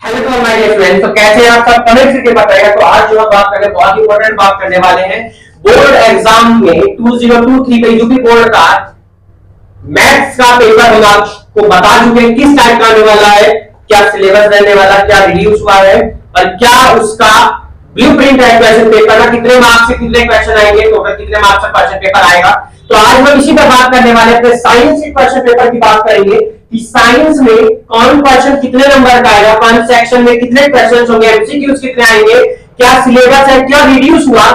Hello to my dear friends. तो कैसे हैं आप सब? कमेंट करके बताइएगा। तो आज जो हम बात करने बहुत इंपॉर्टेंट बात करने वाले हैं बोर्ड एग्जाम में 2023 में यूपी बोर्ड का मैथ्स का पेपर हम आपको बता चुके हैं किस टाइप का आने वाला है, क्या सिलेबस रहने वाला, क्या रिड्यूस हुआ है और क्या उसका ब्लूप्रिंट है क्वेश्चन पेपर का, कितने मार्क्स से कितने क्वेश्चन आएंगे, टोटल कितने मार्क्स का क्वेश्चन पेपर आएगा। तो आज हम इसी पर बात करने वाले हैं। साइंस के क्वेश्चन पेपर की बात करेंगे कि साइंस में कौन क्वेश्चन कितने नंबर का आएगा, कौन सेक्शन में कितने क्वेश्चंस होंगे, एमसीक्यूज कितने आएंगे, क्या सिलेबस है, क्या रिड्यूस हुआ,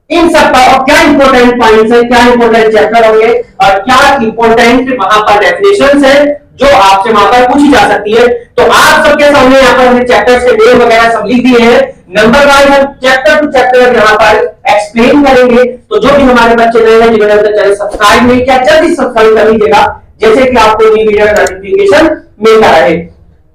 इन सब का और क्या इंपॉर्टेंट पॉइंट्स है, क्या इंपॉर्टेंट चैप्टर होंगे और क्या इंपॉर्टेंट वहां पर डेफिनेशंस है जो आपसे वहां पर पूछी जा सकती है। तो आप सबके सामने यहाँ पर हमने चैप्टर्स के नेम वगैरह सब लिख दिए हैं। नंबर वाइज हम चैप्टर टू चैप्टर यहाँ पर एक्सप्लेन करेंगे। तो जो भी हमारे बच्चे नए हैं जिन्होंने अपना चैनल सब्सक्राइब नहीं किया, जल्दी सब्सक्राइब कर लीजिएगा जैसे कि आपको नई वीडियो का नोटिफिकेशन मिलता रहे।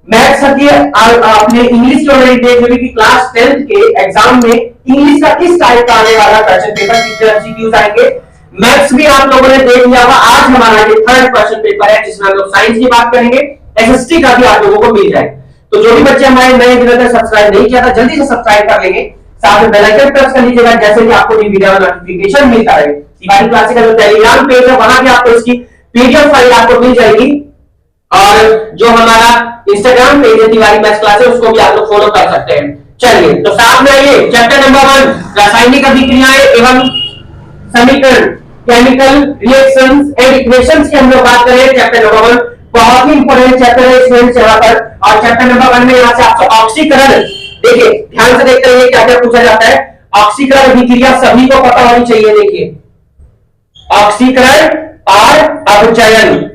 मैथ्स की आपने इंग्लिश की ऑलरेडी देख ली कि क्लास 10th के एग्जाम में इंग्लिश का किस टाइप का आने वाला क्वेश्चन पेपर, कितने एमसीक्यूज आएंगे। मैथ्स भी आप लोगों ने देख लिया होगा। आज हमारा ये थर्ड क्वेश्चन पेपर है जिसमें हम लोग साइंस की बात करेंगे, एसएसटी का भी आप लोगों को मिल जाए। तो जो भी बच्चे हमारे नए जिन्होंने सब्सक्राइब नहीं किया था जल्दी से सब्सक्राइब कर लेंगे, साथ में बेल आइकन प्रेस कर लीजिएगा जैसे कि आपको नई वीडियो का नोटिफिकेशन मिलता रहे। तिवारी क्लासेस का जो टेलीग्राम पेज है वहां भी आपको इसकी पीडीएफ फाइल आपको मिल जाएगी और जो हमारा इंस्टाग्राम पेज है तिवारी मैथ्स क्लासेस उसको भी आप लोग फॉलो कर सकते हैं। चलिए तो साथ में आइए चैप्टर नंबर 1 रासायनिक अभिक्रियाएं एवं समीकरण, केमिकल रिएक्शंस एंड इक्वेशंस की हम लोग बात करें। चैप्टर नंबर 1 बहुत ही इंपॉर्टेंट चैप्टर है स्टूडेंट्स यहाँ पर। और चैप्टर नंबर 1 में यहाँ से आपको ऑक्सीकरण, देखिए ध्यान से देखते रहिए क्या क्या पूछा जाता है। ऑक्सीकरण अभिक्रिया सभी को पता होनी चाहिए। देखिए ऑक्सीकरण और अपचयन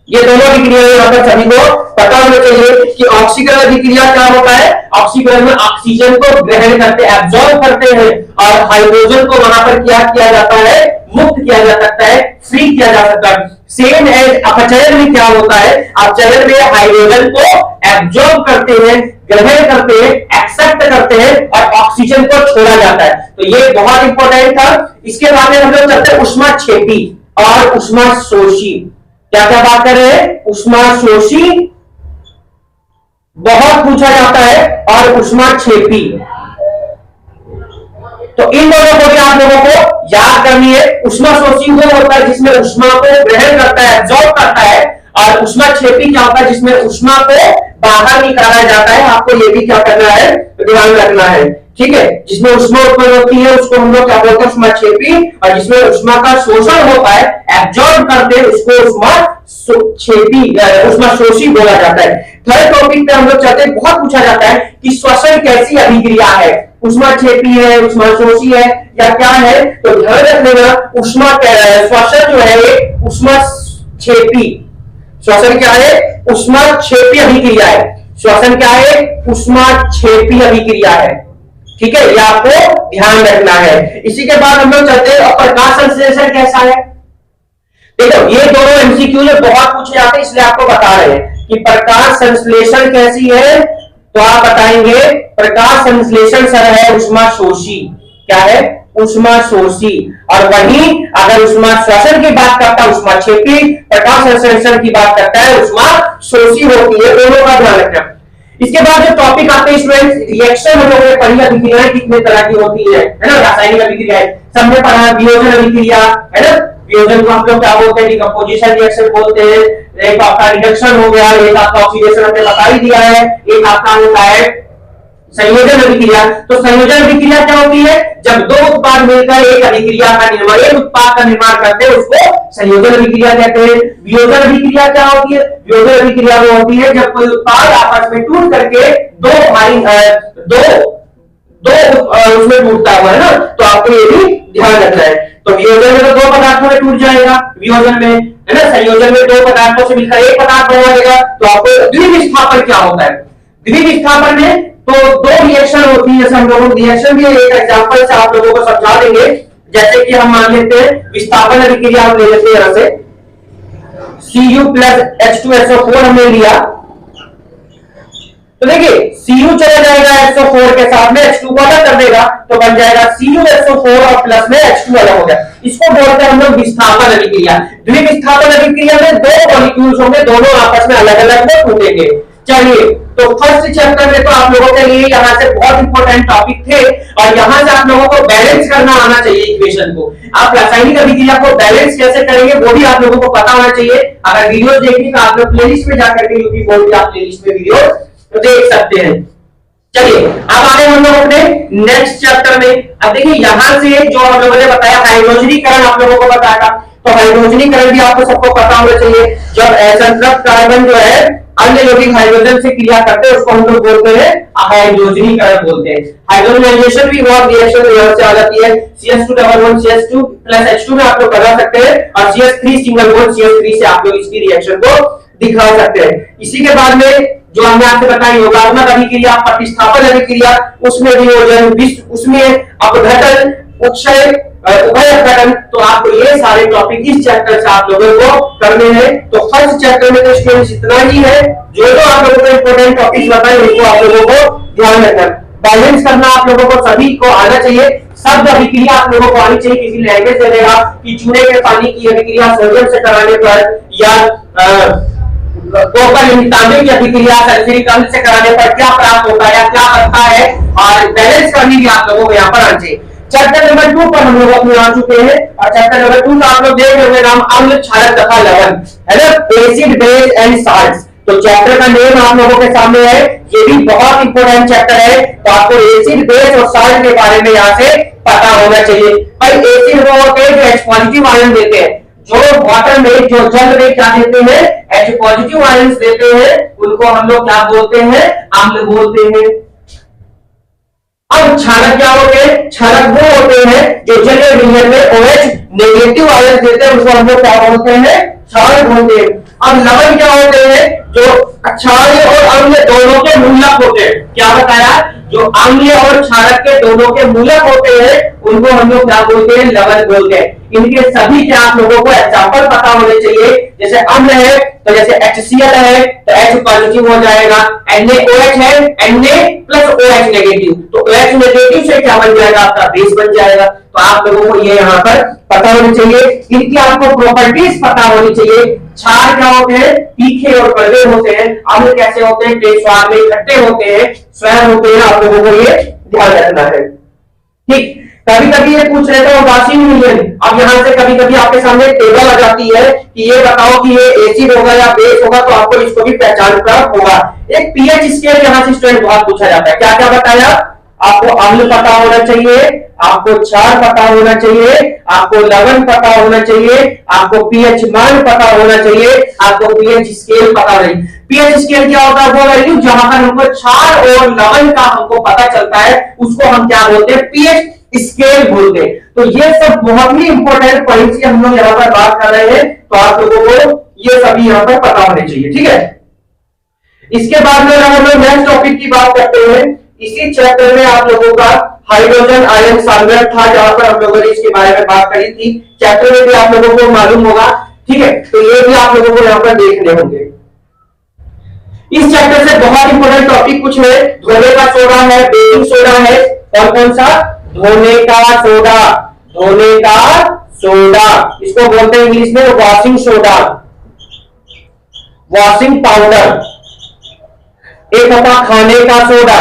ये दोनों अभिक्रिया यहाँ पर सभी को पता होना चाहिए कि ऑक्सीकरण अभिक्रिया क्या होता है। ऑक्सीकरण में ऑक्सीजन को ग्रहण करते, एब्जॉर्ब करते हैं और हाइड्रोजन को वहां पर क्या किया जाता है, मुक्त किया जा सकता है, फ्री किया जा सकता है। सेम एज अपचयन में क्या होता है, अपचयन में हाइड्रोजन को एब्जॉर्ब करते हैं, ग्रहण करते हैं, एक्सेप्ट करते हैं और ऑक्सीजन को छोड़ा जाता है। तो ये बहुत इंपॉर्टेंट था। इसके बाद में हम लोग चलते हैं ऊष्माक्षेपी और ऊष्माशोषी। क्या क्या बात कर रहे हैं, ऊष्माशोषी बहुत पूछा जाता है और ऊष्माक्षेपी। तो इन दोनों को भी आप लोगों को याद करनी है। ऊष्माशोषी वो होता है जिसमें ऊष्मा को ग्रहण करता है, एब्जॉर्ब करता है और ऊष्माक्षेपी क्या होता है जिसमें ऊष्मा को बाहर निकाला जाता है। आपको ये भी क्या करना है, ध्यान रखना है, ठीक है। जिसमें ऊष्मा उत्पन्न होती है उसको हम लोग क्या बोलते हैं, ऊष्माक्षेपी, और जिसमें ऊष्मा का शोषण होता है, एब्जॉर्ब करते हैं, उसको ऊष्माक्षेपी ऊष्माशोषी बोला जाता है। थर्ड टॉपिक पे हम लोग चलते हैं। बहुत पूछा जाता है कि श्वसन कैसी अभिक्रिया है, ऊष्माक्षेपी है, ऊष्माशोषी है या क्या है। तो ध्यान रखना ऊष्मा श्वसन जो है ऊष्माक्षेपी, श्वसन क्या है, ऊष्माक्षेपी अभिक्रिया है। श्वसन क्या है, ऊष्माक्षेपी अभिक्रिया है, ठीक है, ये आपको ध्यान रखना है। इसी के बाद हम लोग चलते हैं प्रकाश संश्लेषण कैसा है। देखो ये दोनों एमसीक्यू में बहुत पूछे जाते हैं इसलिए आपको बता रहे हैं कि प्रकाश संश्लेषण कैसी है। तो आप बताएंगे प्रकाश संश्लेषण सर है ऊष्माशोषी। क्या है, ऊष्माशोषी। और वहीं अगर ऊष्मा श्वसन की बात करता है ऊष्माक्षेपी, प्रकाश संश्लेषण की बात करता है ऊष्माशोषी होती है। दोनों का ध्यान रखना। इसके बाद जो टॉपिक आते हैं स्टूडेंट्स, रिएक्शन हम लोगों ने पढ़ी, अभिक्रियाएं कितने तरह की होती है ना। रासायनिक अभिक्रियाएं सबने पढ़ा, वियोजन अभिक्रिया है ना। वियोजन को हम लोग क्या बोलते हैं, डिकम्पोजिशन रिएक्शन बोलते हैं। एक आपका रिडक्शन हो गया, एक आपका ऑक्सीडेशन हमने बता ही दिया है, एक आपका होता है संयोजन अभिक्रिया। तो संयोजन अभिक्रिया क्या होती है, जब दो उत्पाद मिलकर एक अभिक्रिया का निर्माण, एक उत्पाद का निर्माण करते हैं उसको संयोजन अभिक्रिया कहते हैं। वियोजन अभिक्रिया क्या होती है, वियोजन अभिक्रिया वो होती है जब कोई उत्पाद आपस में टूट करके दो उसमें टूटता हुआ है ना। तो आपको ये भी ध्यान रखना है। तो वियोजन में तो दो पदार्थों में टूट जाएगा, वियोजन में है ना। संयोजन में दो पदार्थों से मिलकर एक पदार्थ बना देगा। तो आपको द्विविस्थापन क्या होता है, द्विविस्थापन में तो दो रिएक्शन होती है। जैसे हम लोगों रिएक्शन भी एक एग्जांपल से आप लोगों को समझा देंगे। जैसे कि हम मान लेते हैं विस्थापन अभिक्रिया हम ले लेते हैं यहाँ से Cu प्लस H2SO4 हमने लिया। तो देखिए Cu चला जाएगा SO4 के साथ में, H2 को अलग कर देगा तो बन जाएगा CuSO4 और प्लस में H2 अलग हो गया। इसको बोलते हैं हम लोग विस्थापन अभिक्रिया। द्विविस्थापन अभिक्रिया में दो मॉलिक्यूल्स होंगे, दोनों आपस में अलग अलग में टूटेंगे। चलिए तो फर्स्ट चैप्टर में तो आप लोगों के लिए यहाँ से बहुत इंपॉर्टेंट टॉपिक थे, और यहाँ से आप लोगों को बैलेंस करना आना चाहिए इक्वेशन को। आप रासायनिक अभिक्रिया को बैलेंस कैसे करेंगे वो भी आप लोगों को पता होना चाहिए। अगर वीडियो देखनी तो आप लोग प्लेलिस्ट में जाकर के यूपी बोर्ड की आप प्लेलिस्ट में वीडियो देख सकते हैं। चलिए अब आगे हम लोग अपने नेक्स्ट चैप्टर में। अब देखिए यहाँ से जो हम लोगों ने बताया हाइड्रोजनीकरण आप लोगों को बताया था, तो हाइड्रोजनीकरण भी आपको सबको पता होना चाहिए। जब संतृप्त कार्बन जो है अन्य यौगिक हाइड्रोजन से क्रिया करते हैं उसको हम लोग बोलते हैं हाइड्रोजनीकरण बोलते हैं। हाइड्रोजनाइजेशन भी बहुत रिएक्शन यहाँ से आ जाती है। CH2 CH2 प्लस H2 में आप लोग बना सकते हैं, और CH3 सिंगल बॉन्ड CH3 से आप लोग इसकी रिएक्शन को दिखा सकते हैं। इसी के बाद में जो हमने आपसे बताया योगात्मक अभिक्रिया, प्रतिस्थापन अभिक्रिया, उसमें वियोजन, उसमें अपघटन, उत्क्षय, उभय अपघटन, तो आपको ये सारे टॉपिक इस चैप्टर से आप लोगों को करने हैं। तो फर्स्ट चैप्टर में तो स्टूडेंट्स इतना ही है। जो आप लोगों को इंपोर्टेंट टॉपिक बताए उनको आप लोगों को ध्यान रखना, बैलेंस करना आप लोगों को सभी को आना चाहिए। शब्द अभिक्रिया आप लोगों को आनी चाहिए। किसी लैंग्वेज दे देगा कि चूने के पानी की अभिक्रिया सोडियम से कराने पर, या तांबे की अभिक्रिया सल्फ्यूरिक अम्ल से कराने पर क्या प्राप्त होता है या क्या करता है, और बैलेंस करनी भी आप लोगों को यहाँ पर आना चाहिए। चैप्टर नंबर 2 पर हम लोग अपने आ चुके हैं, और चैप्टर नंबर 2 का आप लोग देख रहे होंगे नाम अम्ल, क्षारक तथा लवण, है ना, एसिड बेस एंड साल्ट्स। तो चैप्टर का नेम आप लोगों के सामने है, ये भी बहुत इंपॉर्टेंट चैप्टर है। तो आपको एसिड बेस और साल्ट के बारे में यहाँ से पता होना चाहिए। भाई एसिड वो होते हैं जो H पॉजिटिव आयन देते हैं, जो वाटर में, जो जल में क्या देते हैं, H पॉजिटिव आयंस देते हैं, उनको हम लोग क्या बोलते हैं, अम्ल बोलते हैं। अब क्षारक क्या होते हैं, क्षारक वो होते हैं जो जलीय विलयन में OH नेगेटिव आयंस देते हैं, उसको हम लोग क्या बोलते हैं, क्षारक बोलते हैं। अब लवण क्या होते हैं, जो क्षारीय और अम्ल दोनों के मूलक होते हैं। क्या बताया, जो अम्लीय और क्षारक के दोनों के मूलक होते हैं उनको हम लोग क्या बोलते हैं, लवण बोलते हैं। इनके सभी के आप लोगों को एग्जांपल पता होने चाहिए। जैसे अम्ल है तो जैसे HCl है तो H पॉजिटिव हो जाएगा, NaOH है Na प्लस OH नेगेटिव, तो OH नेगेटिव से क्या बन जाएगा, आपका बेस बन जाएगा। तो आप लोगों को ये यहाँ पर पता होनी चाहिए। इनकी आपको प्रॉपर्टीज पता होनी चाहिए। क्षार क्या होते हैं, तीखे और कड़वे होते हैं। अम्ल कैसे होते हैं, स्वाद में खट्टे होते हैं, स्वयं होते हैं। आप लोगों को ये ध्यान रखना है, ठीक। कभी कभी ये पूछ रहे थे उदासीन विलयन। अब यहाँ से कभी कभी आपके सामने टेबल आ जाती है कि ये बताओ कि ये एसिड होगा या बेस होगा, तो आपको इसको भी पहचान कर होगा। एक पीएच स्केल यहाँ से स्टूडेंट बहुत पूछा जाता है। क्या क्या बताया, आपको अम्ल पता होना चाहिए, आपको क्षार पता होना चाहिए, आपको लवण पता होना चाहिए, आपको पीएच मान पता होना चाहिए, आपको पीएच स्केल पता नहीं। पीएच स्केल क्या होता है, वो वैल्यू जहां पर हमको क्षार और लवण का हमको पता चलता है उसको हम क्या बोलते हैं, पीएच स्केल बोलते हैं। तो ये सब बहुत ही इंपॉर्टेंट पॉइंट्स की हम लोग यहाँ पर बात कर रहे हैं, तो आप लोगों को ये सभी यहाँ पर पता होने चाहिए, ठीक है। इसके बाद में हम लोग नेक्स्ट टॉपिक की बात करते हैं। इसी चैप्टर में आप लोगों का हाइड्रोजन आयन सांद्रक था, जहां पर हम लोगों ने इसके बारे में बात करी थी। चैप्टर में भी आप लोगों को मालूम होगा, ठीक है। तो ये भी आप लोगों को यहाँ पर देखने होंगे। इस चैप्टर से बहुत इंपॉर्टेंट टॉपिक कुछ है, धोने का सोडा है, बेकिंग सोडा है, और कौन सा, धोने का सोडा। धोने का सोडा इसको बोलते हैं इंग्लिश में वॉशिंग सोडा, वॉशिंग पाउडर। एक होता खाने का सोडा,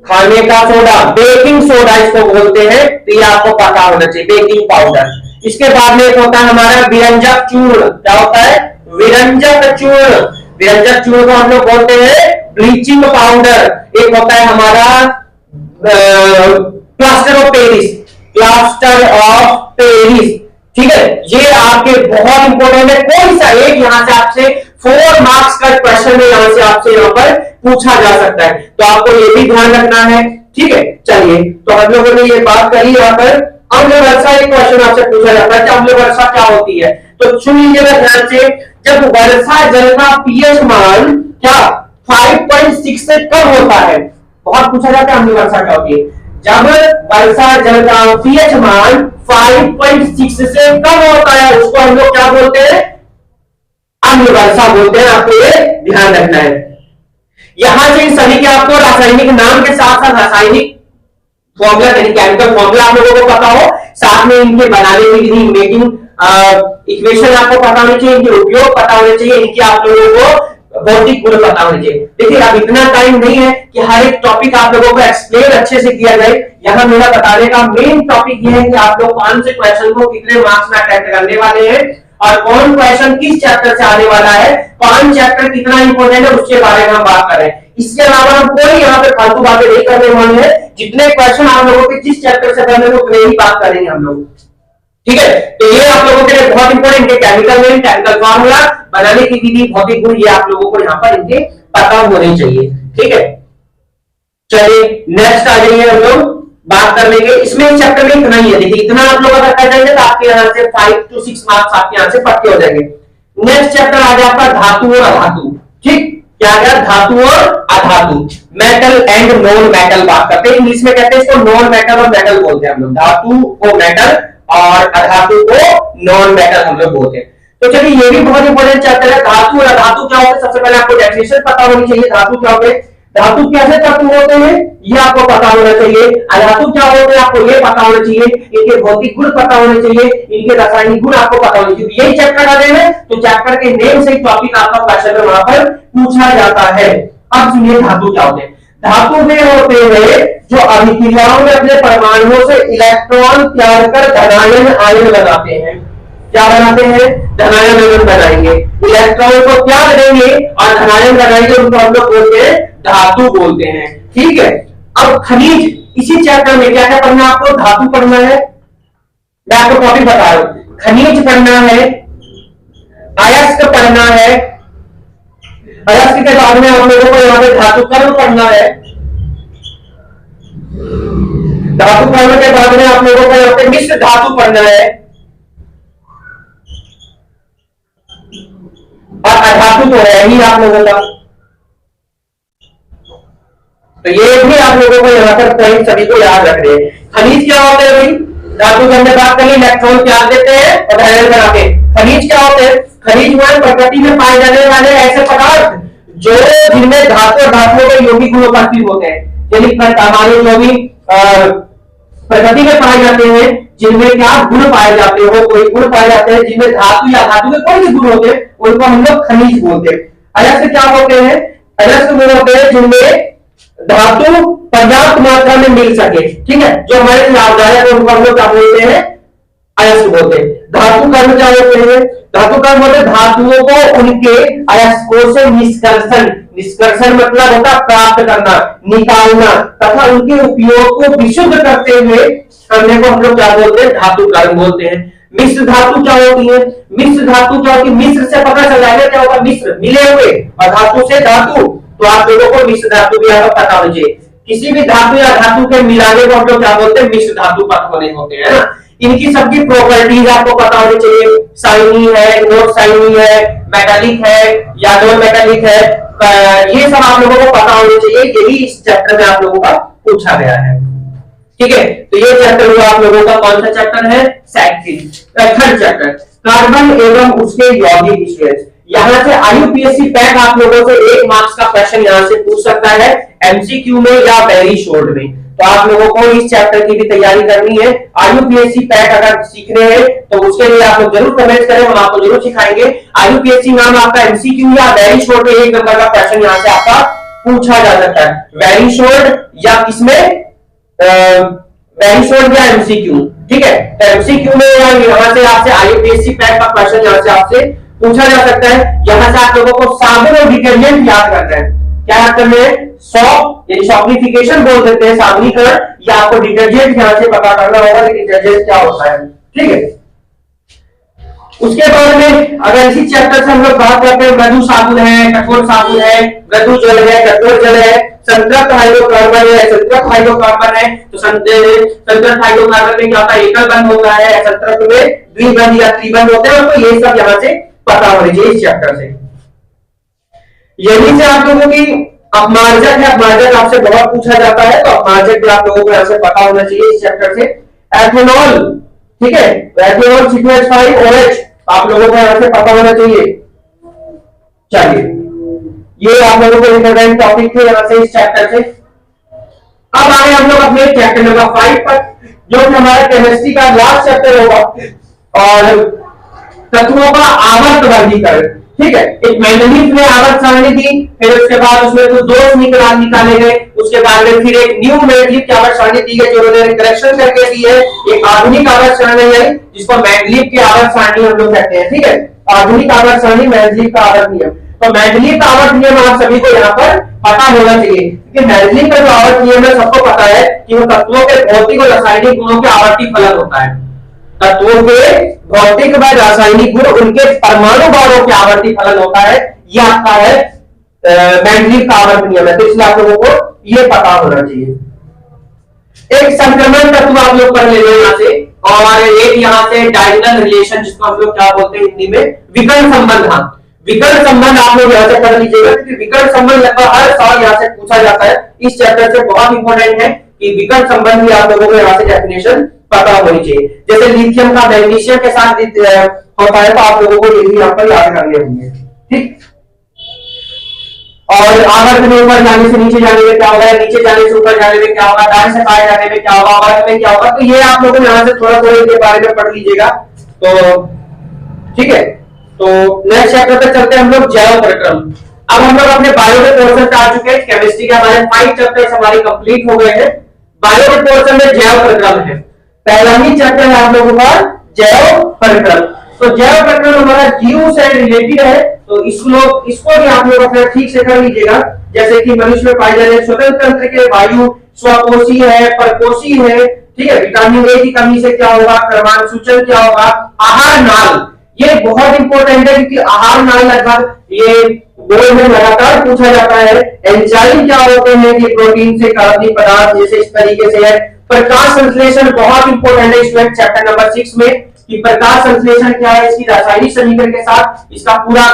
खाने का सोडा, बेकिंग सोडा इसको बोलते हैं। तो ये आपको पता होना चाहिए, बेकिंग पाउडर। इसके बाद में एक होता है हमारा विरंजक चूर्ण। क्या होता है, विरंजक चूर्ण। विरंजक चूर्ण को हम लोग बोलते हैं ब्लीचिंग पाउडर। एक होता है हमारा plaster of Paris, plaster of Paris, ठीक है। ये आपके बहुत इंपॉर्टेंट है। कोई सा एक यहां से आपसे 4 मार्क्स का क्वेश्चन है, यहां से आपसे यहाँ पर पूछा जा सकता है, तो आपको ये भी ध्यान रखना है, ठीक है। चलिए, तो हम लोगों ने ये बात करी। यहाँ पर अम्ल वर्षा एक क्वेश्चन आपसे पूछा जाता है कि अम्ल वर्षा क्या होती है, तो सुन लीजिएगा ध्यान से। जब वर्षा जल का पीएच मान क्या 5.6 से कम होता है, बहुत पूछा जाता है अम्ल वर्षा क्या होती है। जब वर्षा जल का पीएच मान 5.6 से कम होता है उसको हम लोग क्या बोलते हैं, अम्ल वर्षा बोलते हैं। आपको ये ध्यान रखना है। यहां से इन सभी के आपको रासायनिक नाम के साथ साथ रासायनिक फॉर्मूला, केमिकल फॉर्मूला आप लोगों को पता हो, साथ में इनके बनाने की विधि, मेकिंग इक्वेशन आपको पता होनी चाहिए, इनके उपयोग पता होने चाहिए, इनकी आप लोगों को भौतिक गुण पता होने चाहिए। देखिए अब इतना टाइम नहीं है कि हर एक टॉपिक आप लोगों को एक्सप्लेन अच्छे से किया जाए। यहां मेरा बताने का मेन टॉपिक ये है कि आप लोग 5 से क्वेश्चन को कितने मार्क्स में अटेम्प्ट करने वाले हैं और कौन क्वेश्चन किस चैप्टर से आने वाला है, 5 चैप्टर कितना इंपॉर्टेंट है उसके बारे में हम बात कर रहे हैं। इसके अलावा हम कोई यहाँ पे फालतू बातें नहीं करने वाले हैं। जितने क्वेश्चन आप लोगों के जिस चैप्टर से करने उतने ही बात करेंगे हम लोग, ठीक है। तो ये आप लोगों के लिए बहुत इंपॉर्टेंट है, केमिकल नेम, केमिकल फार्मूला, बनाने की विधि, भौतिक गुण, ये आप लोगों को यहाँ पर इनके पता होने चाहिए, ठीक है। चलिए नेक्स्ट आ जाइए, हम लोग बात कर लेंगे। इसमें चैप्टर में इतना ही है, देखिए इतना आप लोग अगर कर जाएंगे तो आपके यहाँ से 5 to 6 मार्क्स आपके यहाँ से पक्के हो जाएंगे। नेक्स्ट चैप्टर आ गया आपका धातु और अधातु, ठीक। क्या गया? धातु और अधातु, मेटल एंड नॉन मेटल बात करते हैं। इंग्लिश में कहते हैं इसको नॉन मेटल और मेटल बोलते हैं हम लोग। धातु को मेटल और अधातु को नॉन मेटल हम लोग बोलते हैं। तो चलिए ये भी बहुत इंपॉर्टेंट चैप्टर है। धातु और अधातु क्या होते हैं, सबसे पहले आपको डेफिनेशन पता होनी चाहिए। धातु क्या होते हैं, धातु कैसे तत्व होते हैं ये आपको पता होना चाहिए। अधातु क्या होते हैं आपको ये पता होना चाहिए। इनके भौतिक गुण पता होने चाहिए, इनके रासायनिक गुण आपको पता होने चाहिए। यही चैप्टर आ गए हैं तो चैप्टर के नेम से टॉपिक आपका क्वेश्चन में वहां पर पूछा जाता है। अब सुनिए धातु क्या होते हैं। धातु में होते हैं जो अभिक्रियाओं में अपने परमाणुओं से इलेक्ट्रॉन त्याग कर धनायन आयन बनाते हैं। क्या बनाते हैं? धनायन आयन बनाएंगे। इलेक्ट्रॉन को त्याग देंगे और धनायन बनाएंगे, उनको हम लोग बोलते हैं धातु बोलते हैं, ठीक है। अब खनिज, इसी चैप्टर में क्या क्या पढ़ना है आपको? धातु पढ़ना है, मैं आपको टॉपिक बता रहा हूं। खनिज पढ़ना है, अयस्क पढ़ना है, अयस्क के बाद में हम लोगों को यहाँ पे धातु कर्म पढ़ना है। धातु कर्म के बाद में आप लोगों को यहाँ पे मिश्र धातु पढ़ना है और अधातु तो है ही आप लोगों का। तो ये भी आप लोगों को यहाँ पर पॉइंट सभी को याद रखने हैं। खनिज क्या होते हैं भाई? धातु के अंदर बात करें, इलेक्ट्रॉन त्याग देते हैं और धारण बनाते हैं। खनिज क्या होते हैं? खनिज में प्रकृति में पाए जाने वाले ऐसे पदार्थ जो जिनमें धातु और धातुओं के यौगिक गुण उपस्थित होते हैं। यानी हमारे जो भी प्रकृति में पाए जाते हैं जिनमें क्या गुण पाए जाते हो, कोई गुण पाए जाते हैं जिनमें धातु या धातु के कोई भी गुण होते हैं, उनको हम लोग खनिज बोलते हैं। अयस्क क्या होते हैं? अयस्क गुण होते हैं जिनमें धातु पर्याप्त मात्रा में मिल सके, ठीक है, जो हमारे लिए लाभदायक है, उनको हम लोग क्या बोलते हैं? अयस्क बोलते हैं। धातु कर्म क्या होते हैं? धातु कर्म होते हैं धातुओं को उनके अयस्कों से निष्कर्षण, निष्कर्षण मतलब होता है प्राप्त करना, निकालना तथा उनके उपयोग को विशुद्ध करते हुए करने को हम लोग क्या बोलते हैं? धातु कर्म बोलते हैं। मिश्र धातु क्या होती है? मिश्र धातु क्या होती है? मिश्र से पता चल जाएगा क्या होगा? मिश्र मिले हुए, और धातु से धातु, तो आप लोगों को मिश्र धातु भी यहाँ पर पता होना चाहिए। किसी भी धातु या धातु के मिलाने को हम लोग क्या बोलते हैं? मिश्र धातु पता होने होते हैं ना। इनकी सबकी प्रॉपर्टीज आपको पता होनी चाहिए। शाइनी है, नॉट शाइनी है, मेटालिक है या नॉन मेटालिक है, ये सब आप लोगों को पता होनी चाहिए। यही इस चैप्टर में आप लोगों का पूछा गया है, ठीक है। तो ये चैप्टर हुआ आप लोगों का कौन सा चैप्टर है? थर्ड चैप्टर, कार्बन एवं उसके यौगिक स्ट्रेस। यहां से आईयूपीएससी पैक आप लोगों से 1 मार्क्स का क्वेश्चन यहां से पूछ सकता है, एमसीक्यू में या वेरी शॉर्ट में। तो आप लोगों को इस चैप्टर की भी तैयारी करनी है। आईयूपीएससी पैक अगर सीखने हैं तो उसके लिए आप लोग जरूर कमेंट करें, हम आपको जरूर सिखाएंगे। आईयूपीएससी नाम आपका एमसीक्यू या वेरी शॉर्ट में 1 नंबर का क्वेश्चन यहां से आपका पूछा जा सकता है। वेरी शॉर्ट या किसमें? वेरी शॉर्ट या एमसीक्यू, ठीक है। तो एमसीक्यू में यहां से आपसे आईयूपीएससी पैक का क्वेश्चन यहां से आपसे पूछा जा सकता है। यहां से आप लोगों को साबुन और डिटर्जेंट याद करना है। क्या याद करना है? सॉप यानी सॉफ्टिफिकेशन बोल देते हैं, साबुनीकरण, या आपको डिटर्जेंट यहां से पता करना होगा कि डिटर्जेंट क्या होता है, ठीक है। उसके बाद में अगर इसी चैप्टर से हम लोग बात करते हैं, मृदु साबुन है, कठोर साबुन है, मृदु जल है, कठोर जल है, संतृप्त हाइड्रोकार्बन है, संतृप्त हाइड्रोकार्बन है। तो संतृप्त हाइड्रोकार्बन में क्या होता है? एकल बंध होता है, संतृप्त में द्विबंध या त्रिबंध होते हैं। तो ये सब यहां से पता होनी चाहिए इस चैप्टर से। यही से आप लोगों की अपमार्जक है, अपमार्जक आपसे बहुत पूछा जाता है, तो अपमार्जक भी आप लोगों को यहां से पता होना चाहिए इस चैप्टर से। एथेनॉल, ठीक है, एथेनॉल C2H5OH आप लोगों को यहां से पता होना चाहिए। चलिए ये आप लोगों को इंपॉर्टेंट टॉपिक थे यहां से इस चैप्टर से। अब आए हम लोग अपने चैप्टर नंबर 5 पर, जो कि हमारा केमिस्ट्री का लास्ट चैप्टर होगा, और तत्वों का आवर्त वर्गीकरण। ठीक है। एक मेंडलीफ ने आवर्त सारणी दी, फिर उसके बाद उसमें कुछ दोष निकाले गए, उसके बाद में फिर एक न्यू मेंडलीफ की आवर्त सारणी दी गई जो उन्होंने करेक्शन करके दी है। एक आधुनिक आवर्त सारणी है जिसको मेंडलीफ की आवर्त सारणी हम लोग कहते हैं। ठीक है, आधुनिक आवर्त सारणी मेंडलीफ का आवर्त नियम। तो मेंडलीफ का आवर्त नियम आप सभी को यहाँ पर पता होना चाहिए, क्योंकि मेंडलीफ का जो आवर्त नियम है सबको पता है कि वो तत्वों के भौतिक और रासायनिक गुणों के आवर्ती फलन होता है। तत्वों के भौतिक व रासायनिक गुण उनके परमाणु बाणों के आवर्ती फलन होता है। यह आपका है मेंडलीफ का आवर्त नियम है, तो इसलिए आप लोगों को यह पता होना चाहिए। एक संक्रमण तत्व आप लोग पढ़ ले यहाँ से, और एक यहाँ से डायगोनल रिलेशन जिसको हम लोग क्या बोलते हैं हिंदी में, विकर्ण संबंध। हाँ, विकर्ण संबंध आप लोग यहाँ से पढ़ लीजिएगा, क्योंकि विकर्ण संबंध लगभग हर साल यहाँ से पूछा जाता है। इस चैप्टर से बहुत इंपॉर्टेंट है कि विकर्ण संबंध भी आप लोगों को यहाँ से डेफिनेशन पता होनी चाहिए। जैसे लिथियम का मैग्नीशियम के साथ होता है, तो आप लोगों को ये भी यहाँ पर याद करने होंगे। ठीक, और आवर्त में ऊपर जाने से नीचे जाने में क्या होगा, नीचे जाने से ऊपर जाने में क्या होगा, दाएं से बाएं जाने में क्या होगा, आवर्त में क्या होगा, तो ये आप लोगों को यहाँ से थोड़ा थोड़ा इनके बारे में पढ़ लीजिएगा। तो ठीक है, तो नेक्स्ट चैप्टर पे चलते हैं हम लोग, जैव प्रक्रम। अब हम लोग अपने बायो के पोर्शन पे आ चुके हैं। केमिस्ट्री के हमारे 5 चैप्टर्स हमारे कंप्लीट हो गए हैं। बायो के पोर्शन में जैव प्रक्रम है, पहला ही चैप्टर है आप लोगों का जैव प्रक्रम। तो जैव प्रक्रम हमारा जीव से रिलेटेड है, तो इसको भी आप लोग अपना ठीक से कर लीजिएगा। जैसे कि मनुष्य में पाए जाने स्वतंत्र तंत्र के वायु स्वकोशी है, परकोशी है। ठीक है, विटामिन ए की कमी से क्या होगा, क्रमांक सूचन क्या होगा, आहार नाल, ये बहुत इंपॉर्टेंट है क्योंकि आहार नाल लगभग ये बोर्ड में लगातार पूछा जाता है। एंजाइम क्या होते हैं कि प्रोटीन से कार्बनिक पदार्थ जैसे इस तरीके से है। प्रकाश संश्लेषण बहुत इंपॉर्टेंट है इसमें चैप्टर नंबर 6 में, कि प्रकाश संश्लेषण क्या है, इसकी रासायनिक समीकरण के साथ इसका पूरा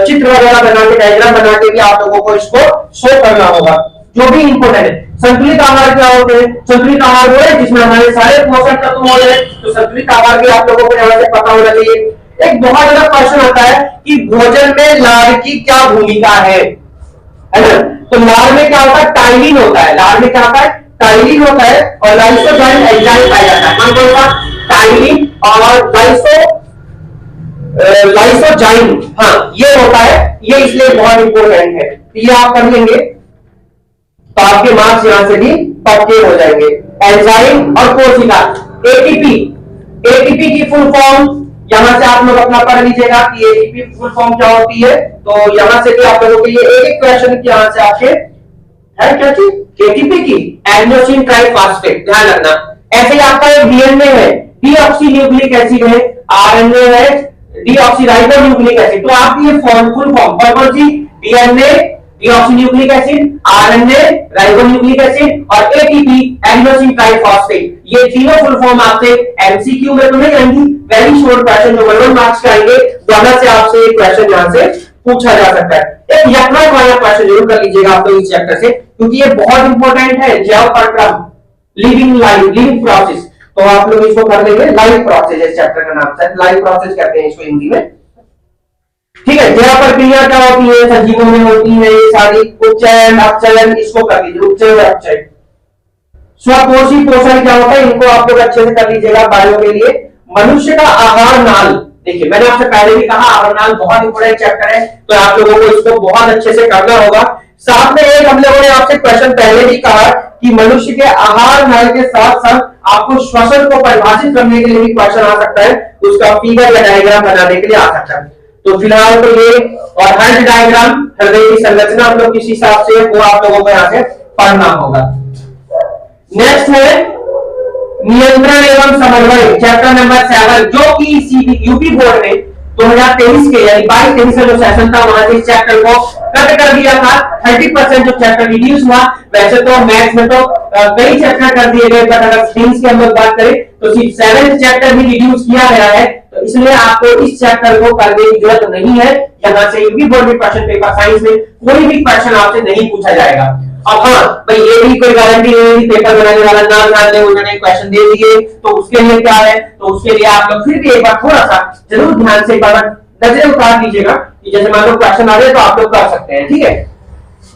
चित्र वगैरह बना के, डायग्राम बना के भी आप लोगों को इसको शो करना होगा, जो भी इंपॉर्टेंट है। संतुलित आहार क्या होते हैं, संतुलित आहार वो है जिसमें हमारे सारे पोषक तत्व मौजूद है। तो संतुलित आहार भी आप लोगों को यहाँ से पता होना चाहिए। एक बहुत बड़ा क्वेश्चन आता है कि भोजन में लार की क्या भूमिका है ना। तो लार में क्या होता है, टाइलिन होता है। लार में क्या होता है, टाइलिन होता है, और लाइसोजाइम एंजाइम पाया जाता है। कौन कौन सा, टाइलिन और लाइसोजाइम। हाँ, ये होता है, ये इसलिए बहुत इंपॉर्टेंट है। ये आप कर लेंगे तो आपके मार्क्स यहां से भी पक्के हो जाएंगे। एंजाइम और कोशिका, एटीपी, एटीपी की फुल फॉर्म यहां से आप लोग अपना पढ़ लीजिएगा कि एटीपी फुल फॉर्म क्या होती है। तो यहां से भी आप लोगों के लिए एक एक क्वेश्चन की यहां से आपके है क्या चीज, एटीपी की एडेनोसिन ट्राइफॉस्फेट, ध्यान रखना। ऐसे ही आपका एक डीएनए है, डीऑक्सीन्यूक्लिक एसिड है, आरएनए है, डीऑक्सीराइबोन्यूक्लिक एसिड। तो आप ये फुल फॉर्म कौन सी, DNA, deoxynucleic acid, RNA, ribonucleic acid और एटीपी एडेनोसिन ट्राइफॉस्फेट, ये तीनों फुल फॉर्म आपसे एमसीक्यू में तो नहीं आएंगी, वेरी शॉर्ट क्वेश्चन जो 1 मार्क्स के आएंगे, वहां से आपसे एक क्वेश्चन यहां से पूछा जा सकता है। एक यक्रक वाला क्वेश्चन जरूर कर लीजिएगा आप लोग इस चैप्टर से, क्योंकि ये बहुत इंपॉर्टेंट है। जैव प्रक्रम, लिविंग लाइफ, लिविंग प्रोसेस, तो आप लोग इसको कर लेंगे। लाइफ प्रोसेस इस चैप्टर का नाम है, लाइफ प्रोसेस कहते हैं इसको हिंदी में। ठीक है, जैव प्रक्रिया क्या होती है, सजीवों में होती है ये सारी, उपचयन अपचयन, इसको कर लीजिए, उपचयन और अपचयन। स्वकोशी पोषण क्या होता है, इनको आप लोग अच्छे से कर लीजिएगा बायो के लिए। मनुष्य का आहार नाल, देखिए मैंने आपसे पहले भी कहा आहार नाल बहुत इंपॉर्टेंट चैप्टर है, तो आप लोगों को इसको बहुत अच्छे से करना होगा। साथ में एक हम लोगों ने आपसे क्वेश्चन पहले भी कहा कि मनुष्य के आहार नाल के साथ साथ आपको श्वसन को परिभाषित करने के लिए भी क्वेश्चन आ सकता है, उसका फिगर या डायग्राम बनाने के लिए आ सकता है। तो फिलहाल तो ये और हर्ट डायग्राम, हृदय की संरचना हम लोग किस हिसाब से वो आप लोगों को यहाँ से पढ़ना होगा। नेक्स्ट है नियंत्रण एवं समन्वय, चैप्टर नंबर 7, जो कि यूपी बोर्ड ने 2023 के यानी 22-23 का जो सेशन था वहां से इस चैप्टर को कट कर दिया था। 30% जो चैप्टर रिड्यूस हुआ। वैसे तो मैथ्स में तो कई चैप्टर कर दिए गए, बट अगर साइंस की हम लोग बात करें तो सिर्फ 7th चैप्टर ही रिड्यूस किया गया है, तो इसलिए आपको इस चैप्टर को करने की जरूरत नहीं है। यहाँ से यूपी बोर्ड में क्वेश्चन पेपर साइंस में कोई भी क्वेश्चन आपसे नहीं पूछा जाएगा। अब हाँ भाई, ये भी कोई गारंटी नहीं है पेपर बनाने वाला ना ध्यान दे, उन्होंने क्वेश्चन दे दिए तो उसके लिए क्या है, तो उसके लिए आप लोग फिर भी एक बार थोड़ा सा जरूर ध्यान से एक बार नजर उतार लीजिएगा कि जैसे मान लो क्वेश्चन आ रहे तो आप लोग कर सकते हैं। ठीक है,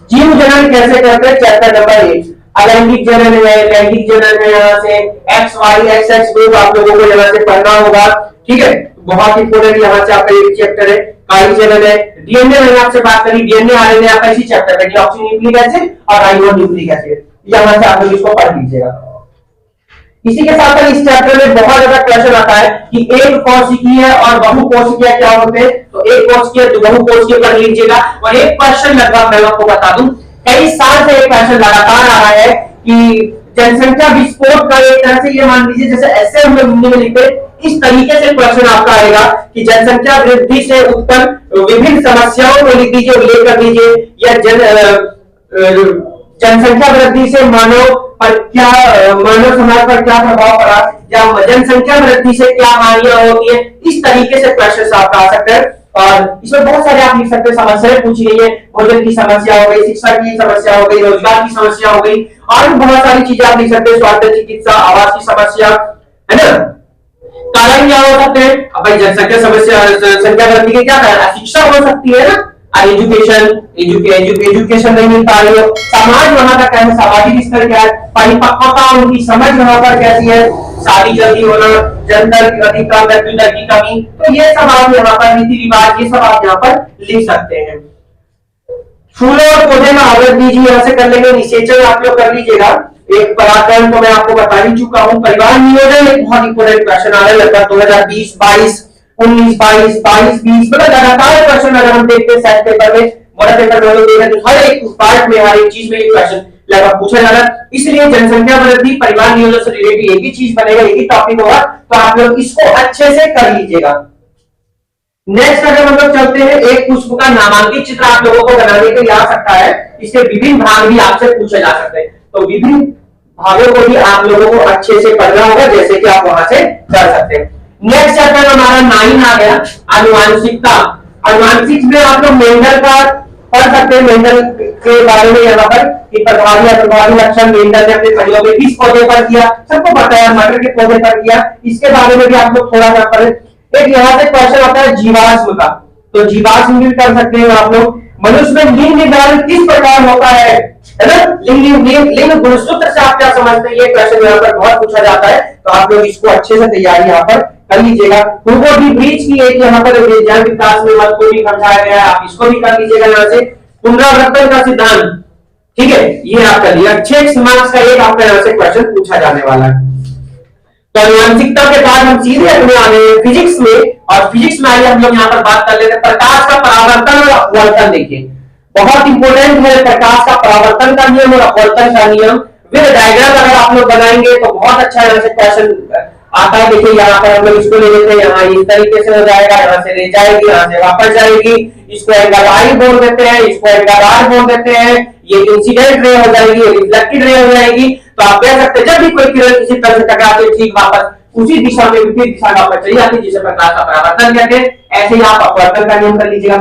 जीव जनन कैसे करते हैं, चैप्टर नंबर 1। अलैंगिक जनन है, लैंगिक जनन है, यहाँ से XY XX ग्रुप आप लोगों को यहाँ से पढ़ना होगा। ठीक है, बहुत इंपोर्टेंट यहाँ से आपका एक चैप्टर है। कार्य चैनल है। डीएनए मैंने आपसे बात करी, डीएनए आरएनए आपका इसी चैप्टर में, डीऑक्सीन्यूक्लिक एसिड और राइबोन्यूक्लिक एसिड, यहां से आप लोग इसको पढ़ लीजिएगा। इसी के साथ इस चैप्टर में बहुत ज्यादा क्वेश्चन आता है कि एक कोशिकीय और बहुकोशिकीय क्या होते हैं, तो एक कोशिकीय तो बहुकोशिकीय पढ़ लीजिएगा। और एक क्वेश्चन लगभग मैं आपको बता दूं, कई साल से एक क्वेश्चन लगातार आ रहा है कि जनसंख्या विस्फोट का, एक तरह से ये मान लीजिए जैसे ऐसे हम लोग हिंदी में लिखते हैं, इस तरीके से क्वेश्चन आपका आएगा कि जनसंख्या वृद्धि से उत्पन्न विभिन्न समस्याओं को लिख दीजिए, उल्लेख कर दीजिए, या जनसंख्या वृद्धि से मानव समाज पर क्या प्रभाव पड़ा, या जनसंख्या वृद्धि से क्या हानियां होती है, इस तरीके से क्वेश्चन आपका आ सकते हैं। और इसमें बहुत सारे आप लिख सकते हैं, समस्याएं पूछी गई है, भोजन की समस्या हो गई, शिक्षा की समस्या हो गई, रोजगार की समस्या हो गई, और भी बहुत सारी चीजें आप लिख सकते हैं, स्वास्थ्य, चिकित्सा, आवास की समस्या, है ना। कारण क्या हो सकते हैं, अब भाई जनसंख्या समस्या, जनसंख्या वृद्धि के क्या कारण, शिक्षा हो सकती है ना, एजुकेशन नहीं मिल पा रही हो, समाज वहां का क्या है, सामाजिक स्तर क्या है, परिपक्वता उनकी समझ वहां पर कैसी है, शादी जल्दी होना, जन्म दर अधिक, मृत्यु दर की कमी, तो ये सब आप यहाँ पर रीति रिवाज, ये सब आप यहाँ पर लिख सकते हैं। फूलों और पौधे में आवृत दीजिए, यहाँ से कर लेंगे, निषेचन आप लोग कर लीजिएगा। एक पराक्रम तो मैं आपको बता ही चुका हूं। परिवार नियोजन एक बहुत इंपोर्टेंट क्वेश्चन आ रहा है, लगभग 2020, 22, 19, 22, 22, 20, मतलब लगातार क्वेश्चन अगर हम देखते हैं सेट पेपर में, मॉडल पेपर में देखें तो हर एक पार्ट में, हर एक चीज में ये क्वेश्चन लगभग पूछा जा रहा है। इसलिए जनसंख्या वृद्धि परिवार नियोजन से रिलेटेड एक ही चीज बनेगा, एक ही टॉपिक होगा, तो आप लोग इसको अच्छे से कर लीजिएगा। नेक्स्ट अगर हम लोग चलते हैं, एक पुष्प का नामांकित चित्र आप लोगों को बनाने के लिए आ सकता है, इसके विभिन्न भाग भी आपसे पूछे जा सकते हैं, तो विभिन्न भागों को भी आप लोगों को अच्छे से पढ़ना होगा, जैसे कि आप वहां से कर सकते हैं। नेक्स्ट चैप्टर हमारा 9 आ गया, आनुवांशिकता। आनुवांशिक में आप लोग मेंडल का पढ़ सकते हैं, मेंडल के बारे में यहाँ पर कि प्रभावी लक्षण मेंडल ने अपने प्रयोग में किस पौधे पर किया, सबको पता है, मटर के पौधे पर किया, इसके बारे में भी आप लोग थोड़ा सा पढ़े। एक यहाँ से क्वेश्चन आता है जीवाश्म का, तो जीवाश्म भी कर सकते हैं आप लोग। मनुष्य में लिंग निर्धारण किस प्रकार होता है ना, लिंग गुणसूत्र से आप क्या समझते हैं, ये क्वेश्चन यहाँ पर बहुत पूछा जाता है, तो आप लोग इसको अच्छे से तैयारी यहाँ पर कर लीजिएगा। हुगो डी ब्रीच की एक यहाँ पर विज्ञान विकास में मत को भी समझाया गया है, आप इसको भी कर लीजिएगा। यहाँ से पुनरावृत्तन का सिद्धांत, ठीक है, ये आप कर लिया। 6 मार्क्स का एक आपका यहाँ से क्वेश्चन पूछा जाने वाला है। तो आनुवांशिकता के बाद हम सीधे अपने आ गए फिजिक्स में, और फिजिक्स में आइए हम लोग यहाँ पर बात कर लेते हैं प्रकाश का परावर्तन और अपवर्तन। देखिए बहुत इंपॉर्टेंट है प्रकाश का परावर्तन का नियम और अपवर्तन का नियम। विद डायग्राम अगर आप लोग बनाएंगे तो बहुत अच्छा यहाँ से क्वेश्चन आता है। देखिए यहाँ पर हम लोग इसको ले लेते हैं, यहाँ इस तरीके से हो जाएगा, यहाँ से ले जाएगी, यहाँ से वापस जाएगी, इसको एंगल आई बोल देते हैं, इसको एंगल आर बोल देते हैं, ये इंसिडेंट रे हो जाएगी, रिफ्लेक्टेड रे हो जाएगी। तो आप कह सकते हैं जब भी कोई किरण किसी तरह से टकराती है ठीक वापस उसी दिशा में विपरीत दिशा में वापस चली जाती है, जिसे प्रकाश का परावर्तन कहते हैं। ऐसे ही आप अपवर्तन का नियम कर लीजिएगा,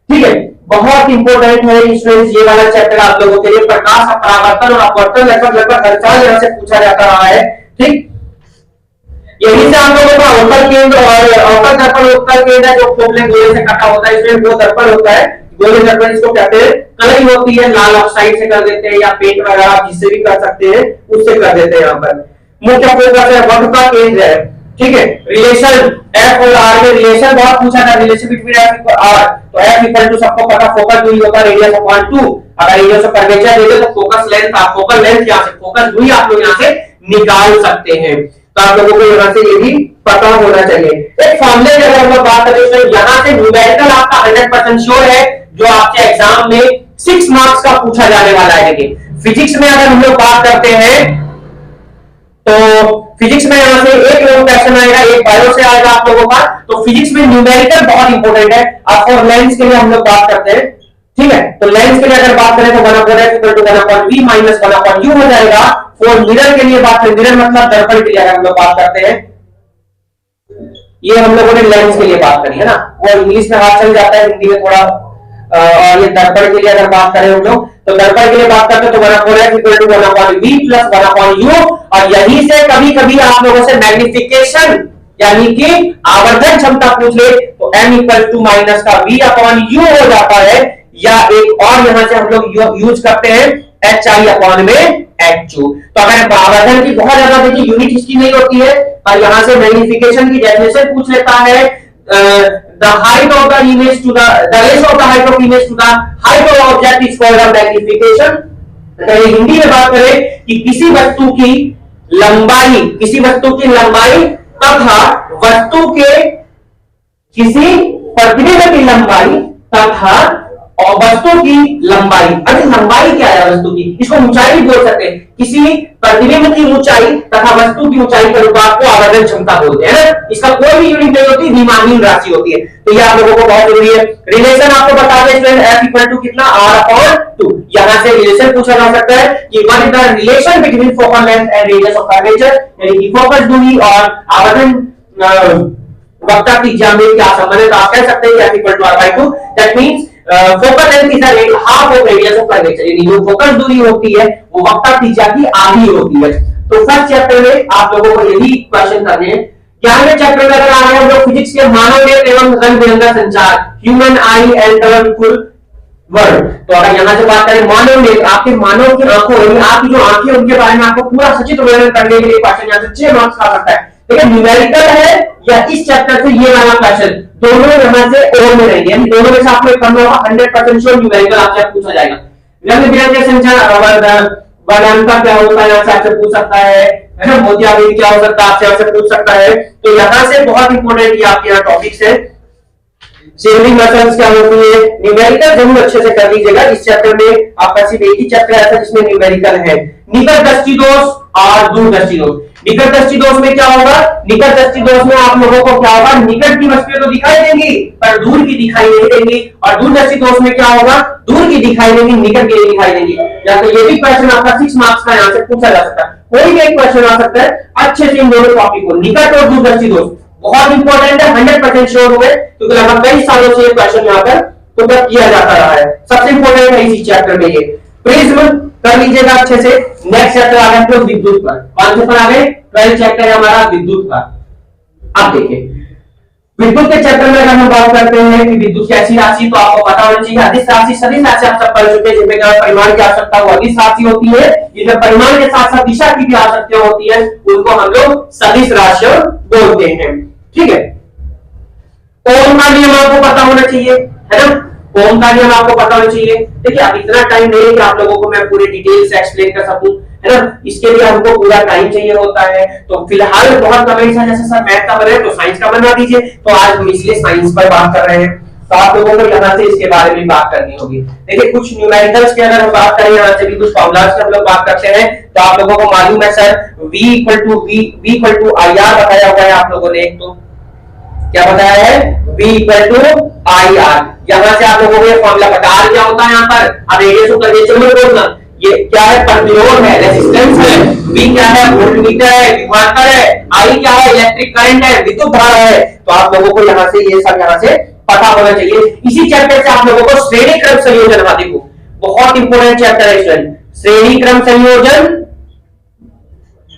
ठीक है। बहुत इंपॉर्टेंट है स्टूडेंट्स ये वाला चैप्टर आप लोगों के लिए, प्रकाश का परावर्तन और अपवर्तन लगभग हर साल यहाँ से पूछा जाता रहा है, ठीक। यही से हम लोगों का अवतल केंद्र और अवतल दर्पण उत्तल केंद्र जो खोखले गोले से कटा होता है, इसमें वो दर्पण होता है, गोले दर्पण इसको कहते हैं। कलई होती है, लाल ऑक्साइड से कर देते हैं या पेंट वगैरह आप जिससे भी कर सकते हैं उससे कर देते हैं। यहाँ पर मुख्य फोकस है वक्रता केंद्र है, ठीक है। रिलेशन एफ और आर में रिलेशन बहुत पूछा था, रिलेशन बिटवीन एफ और आर, तो एफ इक्वल टू सबको पता फोकस दूरी होता है रेडियस अपॉन 2। अगर रेडियस ऑफ कर्वेचर दे दे तो फोकस लेंथ, आप फोकल लेंथ यहाँ से फोकस दूरी आप लोग यहाँ से निकाल सकते हैं। तो आप लोगों को यहाँ से ये भी पता होना चाहिए। एक फॉर्मूले की अगर हम लोग बात करें तो यहाँ से न्यूमेरिकल आपका 100% श्योर है, जो आपके एग्जाम में 6 मार्क्स का पूछा जाने वाला है। देखिए फिजिक्स में अगर हम लोग बात करते हैं तो फिजिक्स में यहाँ से एक लोग क्वेश्चन आएगा, एक बायो से आएगा आप लोगों का। तो फिजिक्स में न्यूमेरिकल बहुत इंपॉर्टेंट है। अब फॉर लेंस के लिए हम लोग बात करते हैं, ठीक है। तो लेंस के लिए अगर बात करें तो 1/f=1/v माइनस 1/u हो जाएगा। फॉर मिरर के लिए बात करें, मिरर मतलब दर्पण के लिए अगर हम लोग बात करते हैं, ये हम लोगों ने लेंस के लिए बात करी है ना, वो इंग्लिश में हाथ चल जाता है, हिंदी में थोड़ा। और ये दर्पण के लिए अगर बात करें हम लोग तो दर्पण के लिए बात करते हैं तो 1/f=1/v प्लस 1/u। और यहीं से कभी कभी आप लोगों से मैग्निफिकेशन यानी कि आवर्धन क्षमता पूछ ले तो m = माइनस का v/u हो जाता है, या एक और यहां से हम लोग यूज करते हैं hi/h2। तो अगर आवर्धन की बहुत ज्यादा देखिए यूनिट इसकी नहीं होती है और यहां से मैग्निफिकेशन की डेफिनेशन पूछ लेता है, the height of the image to the ratio of the height of image to the height of object is called a magnification। Hindi में बात करें कि किसी वस्तु की लंबाई तथा वस्तु के किसी प्रतिबिंब की लंबाई तथा और वस्तु की लंबाई, अगर लंबाई क्या है वस्तु की, इसको ऊंचाई बोल सकते हैं। किसी प्रतिबिंब की ऊंचाई तथा वस्तु की ऊंचाई के अनुपात को आवर्धन क्षमता बोलते हैं ना। इसका कोई भी यूनिट नहीं होती, विमाहीन राशि होती है। तो ये आप लोगों को बहुत जरूरी है। रिलेशन आपको बता दें स्टूडेंट, F इक्वल टू कितना, R/2। यहां से रिलेशन पूछा जा सकता है कि what is the relation between focal length and radius of curvature, यानी कि फोकस दूरी और आवर्धन वक्र त्रिज्या में क्या संबंध है। तो आप कह सकते हैं कि F equal to R/2। That means focal length is the half of radius of curvature, यानी जो फोकस दूरी होती है वो वक्र त्रिज्या की आधी होती है। तो फर्स्ट चैप्टर में आप लोगों को यही क्वेश्चन करने हैं। 11वें चैप्टर में अगर आ रहे हैं हम लोग फिजिक्स के मानव नेत्र एवं रंग बिरंगा संचार, human I and colourful world. तो अगर यहां से बात करें मानव नेत्र, आपके मानव की आंखों, यानी आपकी जो आंखें उनके बारे में आपको पूरा सचित्र वर्णन करने के लिए क्वेश्चन यहां से 6 मार्क्स का सकता है। देखिए न्यूमेरिकल है या इस चैप्टर से ये वाला क्वेश्चन, दोनों यहां से और में रहेंगे, यानी दोनों में से आपको एक करना होगा 100% श्योर न्यूमेरिकल आपसे पूछा जाएगा। रंग बिरंगे संचार वर्णन क्या होता है, यहां से आपसे पूछ सकता है ना। मोतियाबिंद क्या हो सकता है, आपसे पूछ सकता है। तो यहां से बहुत इंपॉर्टेंट ये आपके यहाँ टॉपिक्स है। शेयरिंग मसल्स क्या होती है, न्यूमेरिकल जरूर अच्छे से कर लीजिएगा। इस चैप्टर में आपका सिर्फ एक ही चैप्टर ऐसा जिसमें न्यूमेरिकल है। निकट दृष्टि दोष और दूर दृष्टि दोष। निकट दृष्टि दोष में क्या होगा, निकट दृष्टि दोष में आप लोगों को क्या होगा, निकट की वस्तुएं तो दिखाई देंगी पर दूर की दिखाई नहीं देंगी। और दूर दृष्टि दोष में क्या होगा, दूर की दिखाई देंगी, निकट की नहीं दिखाई देंगी। या तो ये भी क्वेश्चन आपका 6 मार्क्स का यहां से पूछा जा सकता है। कोई भी एक क्वेश्चन आ सकता है अच्छे से इन दोनों टॉपिक को, निकट और दूर दृष्टि दोष बहुत इंपॉर्टेंट है। 100% श्योर हुए क्योंकि लगभग कई सालों से ये क्वेश्चन यहाँ पर पुटअप किया जाता रहा है। सबसे इंपॉर्टेंट है इसी चैप्टर में ये। प्रिज्म कर लीजिएगा अच्छे से। नेक्स्ट चैप्टर आ गया तो विद्युत पर, कौन से पर आ गए, 12 चैप्टर है हमारा विद्युत का। अब देखिए विद्युत के चैप्टर में अगर हम बात करते हैं कि विद्युत कैसी राशि, तो आपको पता होना चाहिए अदिश राशि, सदिश राशि आप सब पढ़ चुके हैं। जिनमें परिमाण की आवश्यकता वो अदिश राशि होती है, जिनमें परिमाण के साथ साथ दिशा की भी आवश्यकता होती है, उनको हम लोग सदिश राशि बोलते हैं। ठीक है, ओम का नियम आपको पता होना चाहिए, है ना। ओम का नियम आपको पता होना चाहिए। देखिए अब इतना टाइम नहीं है कि आप लोगों को मैं पूरे डिटेल से एक्सप्लेन कर सकूं, है ना। इसके लिए हमको पूरा टाइम चाहिए होता है। तो फिलहाल बहुत कमेंट्स हैं, जैसे सर मैथ का बना है तो साइंस का बना दीजिए। तो आज हम इसलिए साइंस पर बात कर रहे हैं, तो आप लोगों को यहाँ से इसके बारे में बात करनी होगी। देखिए कुछ न्यूमेरिकल्स की अगर हम बात करें, यहाँ से भी कुछ फॉर्मूलाज की हम लोग बात करते हैं। तो आप लोगों को मालूम है sir V equal to IR बताया हुआ है आप लोगों ने। एक तो क्या बताया है, V इक्वल टू IR। यहां से आप लोगों को ये फॉर्मूला पता है। क्या होता है यहाँ पर, अब रेडियस ऑफ कर्वेचर में बोलना, ये क्या है, प्रतिरोध है, रेजिस्टेंस है। V क्या है, वोल्टमीटर है, विभवांतर है। I क्या है, इलेक्ट्रिक करंट है, विद्युत धारा है। तो आप लोगों को यहाँ से ये सब यहाँ से पता होना चाहिए। इसी चैप्टर से आप लोगों को श्रेणी क्रम संयोजन, देखो बहुत इंपॉर्टेंट चैप्टर है स्टूडेंट। श्रेणी क्रम संयोजन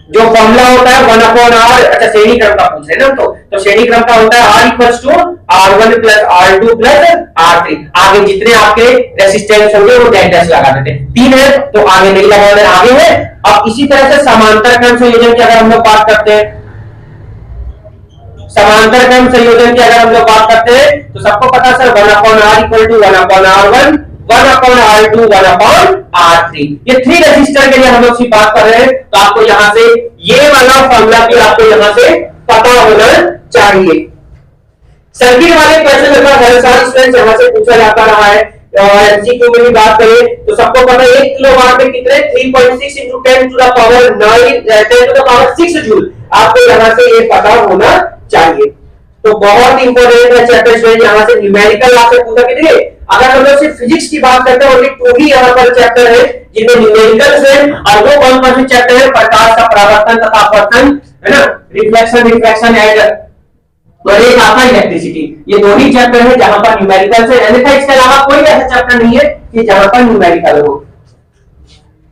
जो फॉर्मूला होता है 1/r, अच्छा श्रेणी क्रम का पूछ रहे हैं ना। तो श्रेणी क्रम का होता है R equals to R1 plus R2 plus R3। आगे जितने आपके रेसिस्टेंस होंगे वो डैश लगा देते हैं। 3 है तो आगे नहीं लगाने, आगे है। अब इसी तरह से समांतर क्रम संयोजन की अगर हम लोग बात करते हैं, समांतर क्रम संयोजन की अगर हम लोग बात करते हैं तो सबको पता sir 1/r equal to 1/r1 1/r2 1/r3। ये 3 रेसिस्टर के लिए हम लोग बात कर रहे हैं। तो आपको यहां से ये वाला फॉर्मूला भी आपको यहां से पता होना चाहिए। सर्किट वाले क्वेश्चन लगभग हर साल स्टूडेंट यहां से पूछा जाता रहा है। और एमसीक्यू में भी बात करें तो सबको पता है 1 किलोवाट में कितने 3.6 × 10 to the power 9 10 to the power 6 joule. आपको यहां से ये पता होना चाहिए। तो बहुत इंपॉर्टेंट है चैप्टर स्टूडेंट। यहां से न्यूमेरिकल आपसे पूछा कि देखिए अगर हम लोग सिर्फ फिजिक्स की बात करते हैं, ओनली 2 ही यहाँ पर चैप्टर है जिनमें न्यूमेरिकल्स है। और वो कौन-कौन से चैप्टर है, प्रकाश का परावर्तन तथा अपवर्तन, है ना, रिफ्लेक्शन रिफ्रैक्शन एंड और एक आता है इलेक्ट्रिसिटी। ये 2 ही चैप्टर है जहां पर न्यूमेरिकल्स है। अन्यथा इसके अलावा कोई ऐसा चैप्टर नहीं है कि जहां पर न्यूमेरिकल हो।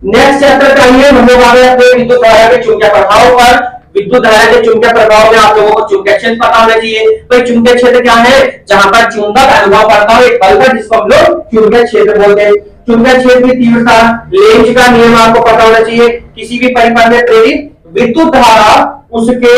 नेक्स्ट चैप्टर का ये हम लोग आ गए अपने विद्युत धारा के चुंबकीय प्रभाव पर। विद्युत धारा के चुंबकीय प्रभाव में आप लोगों को चुंबकीय क्षेत्र पता होना चाहिए। भाई चुंबकीय क्षेत्र क्या है, जहां पर चुंबक अनुभव करता है एक बल है जिसको हम लोग चुंबकीय क्षेत्र बोलते हैं। चुंबकीय क्षेत्र की तीव्रता, लेंज का नियम आपको पता होना चाहिए। किसी भी परिपथ में प्रेरित विद्युत धारा उसके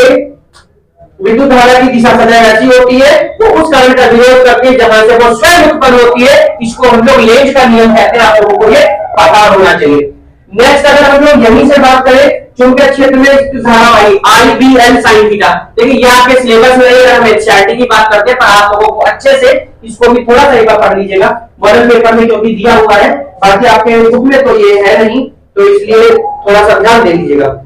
विद्युत धारा की दिशा सदैव ऐसी होती है, वो उस करंट का विरोध करती है जहां से वो स्वयं उत्पन्न होती है। इसको हम लोग लेंज का नियम कहते हैं, आप लोगों को ये पता होना चाहिए। नेक्स्ट अगर हम लोग यहीं से बात करें, चुंबकीय क्षेत्र में धारा आई आई बी एल साइन थीटा, देखिए ये आपके सिलेबस में नहीं, हम एनसीईआरटी की बात करते हैं, पर आप लोगों को अच्छे से इसको भी थोड़ा सा एक बार पढ़ लीजिएगा, मॉडल पेपर में जो भी दिया हुआ है, बाकी आपके बुक में तो ये है नहीं, तो इसलिए थोड़ा सा ध्यान दे लीजिएगा।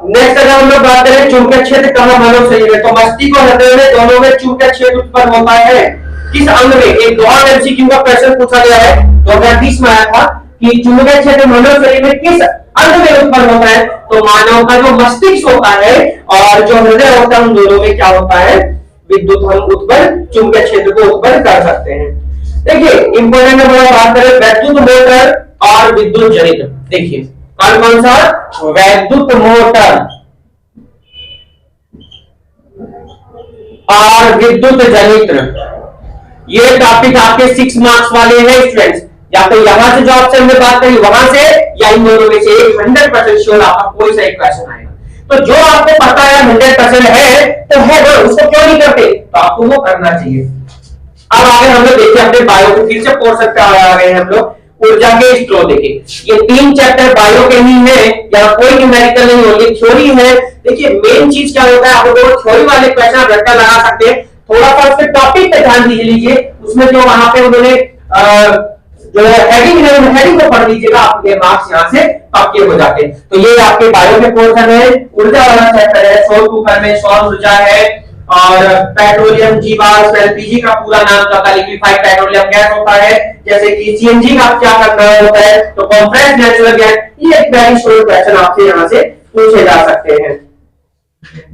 नेक्स्ट अगर हम लोग बात करें चुंबकीय क्षेत्र कहाँ मानव शरीर में, तो मस्तिष्क और हृदय में दोनों में चुंबकीय क्षेत्र उत्पन्न होता है। किस अंग में, एक गौर एमसीक्यू का क्वेश्चन पूछा गया है 2020 में आया था कि चुंबकीय क्षेत्र मानव शरीर में किस अंग में उत्पन्न होता है, तो मानव का जो मस्तिष्क होता है और जो हृदय होता है, उन दोनों में क्या होता है, विद्युत हम उत्पन्न चुंबकीय क्षेत्र को उत्पन्न कर सकते हैं। देखिए इंपोर्टेंट बात करें वैद्युत मोटर और विद्युत जनित्र, देखिए कौन कौन सा, वैद्युत मोटर और विद्युत जनित्र, ये टॉपिक आपके 6 मार्क्स वाले हैं स्टूडेंट्स, या तो यहां से जो ऑप्शन में बात करी वहां से, या इन दोनों में से 100% श्योर आपका कोई सा एक क्वेश्चन आएगा। तो जो आपको पता है 100% है तो है वो, उसको क्यों नहीं करते, तो आपको वो करना चाहिए। अब आगे हम लोग देखिए अपने बायो को फिर से पोर्शन पे आ गए हैं हम लोग, ऊर्जा के स्रोत। देखिए ये 3 चैप्टर बायो के ही है, यहाँ कोई न्यूमेरिकल नहीं हो, ये थ्योरी है। देखिए मेन चीज क्या होता है, आप लोग थ्योरी वाले क्वेश्चन रट्टा लगा सकते हैं, थोड़ा सा उसके टॉपिक पे ध्यान दीजिए लीजिए, उसमें जो वहां पे उन्होंने जो हेडिंग है उन हेडिंग को पढ़ लीजिएगा, आपके मार्क्स यहाँ से पक्के हो जाते हैं। तो ये आपके बायो के पोर्शन है, ऊर्जा वाला चैप्टर है, सौर कुकर में सौर ऊर्जा है, और पेट्रोलियम जीवाश्म एलपीजी का पूरा नाम क्या होता है, लिक्विफाइड पेट्रोलियम गैस होता है, जैसे कि सीएनजी का क्या करना होता है, तो कंप्रेस्ड नेचुरल गैस। ये एक वेरी शॉर्ट क्वेश्चन आपसे यहाँ से पूछे जा सकते हैं।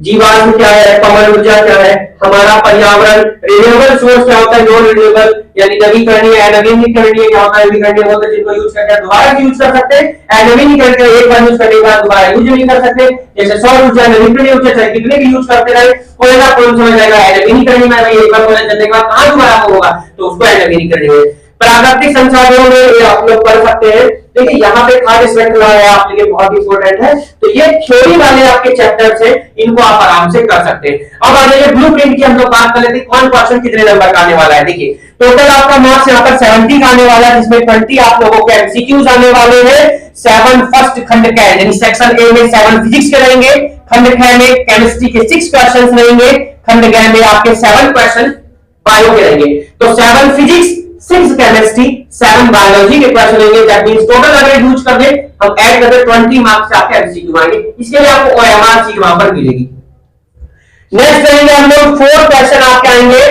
जीवाश्म क्या है, पवन ऊर्जा क्या है, हमारा पर्यावरण, रिन्यूएबल सोर्स क्या होता है, नॉन रिन्यूएबल यानी नवीकरणीय, अनवीकरणीय क्या होता है, नवीकरणीय होता है जिनको यूज करके दोबारा यूज कर सकते हैं, अनवीकरणीय एक बार यूज करने के बाद दोबारा यूज नहीं कर सकते, जैसे सौर ऊर्जा, नवीकरणीय ऊर्जा चाहे कितने भी यूज करते रहे, कोयला कौन समझ जाएगा अनवीकरणीय में, एक बार कोयला जलने के बाद कहां दोबारा होगा, तो उसको अनवीकरणीय। प्राकृतिक संसाधनों में ये आप लोग पढ़ सकते हैं। देखिए यहाँ पे खाद्य श्रृंखला है आपके लिए बहुत इंपॉर्टेंट है, तो ये थ्योरी वाले आपके चैप्टर्स हैं, इनको आप आराम से कर सकते हैं। अब आ जाइए ब्लूप्रिंट की हम लोग बात कर लेते हैं, कौन क्वेश्चन कितने नंबर का आने वाला है। देखिए टोटल आपका मार्क्स यहाँ पर 70 का आने वाला है, जिसमें 20 आप लोगों के एमसीक्यूज आने वाले हैं। 7 फर्स्ट खंड का यानी सेक्शन ए में 7 फिजिक्स के रहेंगे, खंड ख में केमिस्ट्री के 6 क्वेश्चन रहेंगे, खंड ग में आपके 7 क्वेश्चन बायो के रहेंगे। तो 7 फिजिक्स, 6 केमिस्ट्री, 7 बायोलॉजी के क्वेश्चन लेंगे। दैट मींस टोटल अगर यूज कर दे, हम ऐड कर दे 20 मार्क्स से आपके एमसीक्यू आएंगे, इसके लिए आपको ओएमआर सीट वहां पर मिलेगी। नेक्स्ट करेंगे हम लोग 4 क्वेश्चन आपके आएंगे,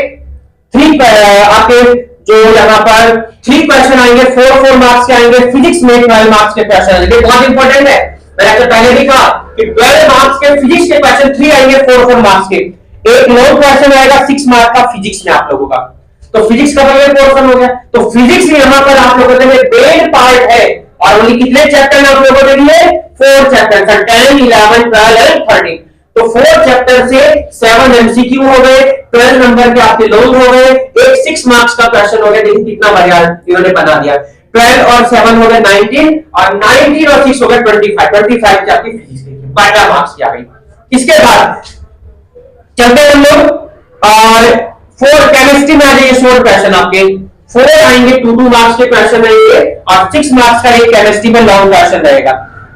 3 आपके जो यहाँ पर 3 क्वेश्चन आएंगे, 4 मार्क्स के आएंगे। फिजिक्स में 12 मार्क्स के क्वेश्चन आएंगे, बहुत इंपॉर्टेंट है, मैंने आपसे पहले भी कहा कि 12 मार्क्स के फिजिक्स के क्वेश्चन 3 आएंगे, 4 मार्क्स के। एक लॉन्ग क्वेश्चन आएगा 6 मार्क्स का फिजिक्स में आप लोगों का, तो फिजिक्स का पोर्शन हो गया। तो फिजिक्स में यहाँ पर आप लोगों के लिए मेन पार्ट है, और उन्हीं कितने चैप्टर आप लोगों के लिए 4 चैप्टर, 10, 11, 12 एंड 13। तो 4 चैप्टर से 7 एमसीक्यू हो गए, 12 नंबर के आपके लॉन्ग हो गए, एक 6 मार्क्स का क्वेश्चन हो गया। देखिए कितना बढ़िया इन्होंने बना दिया, 12 और 7 हो गए 19, और 19 और 6 हो गए 25 की आपकी फिजिक्स देखिए 12 मार्क्स की आ गई। इसके बाद चलते हैं हम लोग और 4 केमिस्ट्री में आ जाइए, शॉर्ट क्वेश्चन आपके 4 आएंगे, 2 मार्क्स के क्वेश्चन आएंगे, और 6 मार्क्स का एक केमिस्ट्री में लॉन्ग क्वेश्चन रहेगा।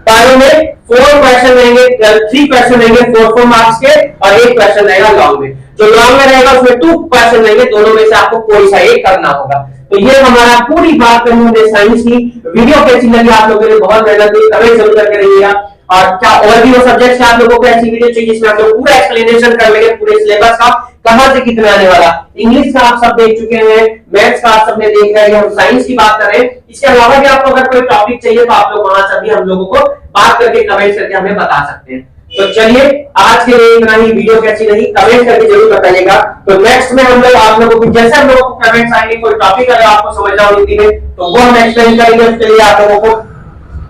बायो में 4 क्वेश्चन रहेंगे, 3 क्वेश्चन रहेंगे 4 मार्क्स के, और एक क्वेश्चन रहेगा लॉन्ग में। जो लॉन्ग में रहेगा उसमें 2 क्वेश्चन रहेंगे, दोनों में से आपको कोई सा एक करना होगा। तो ये हमारा पूरी बात करनी है साइंस की। वीडियो कैसी लगी आप लोगों ने, बहुत मेहनत की, कमेंट जरूर करके रहिएगा। और क्या और भी वो सब्जेक्ट आप लोगों को ऐसी वीडियो चाहिए जिसमें आप लोग पूरा एक्सप्लेनेशन कर लेंगे पूरे सिलेबस का, कहां से कितना आने वाला। इंग्लिश का आप सब देख चुके हैं, मैथ्स का आप सबने देख रहे हैं, हम साइंस की बात कर रहे हैं। इसके अलावा भी आपको अगर कोई टॉपिक चाहिए तो आप लोग वहां से भी हम लोगों को बात करके कमेंट करके हमें बता सकते हैं। तो चलिए आज के लिए इतना ही, वीडियो कैसी लगी कमेंट करके जरूर बताइएगा। तो नेक्स्ट में हम लोग आप लोगों को जैसे हम लोगों को कमेंट्स आएंगे, कोई टॉपिक अगर आपको समझ रहा हो हिंदी में तो वो हम एक्सप्लेन करेंगे, उसके लिए आप लोगों को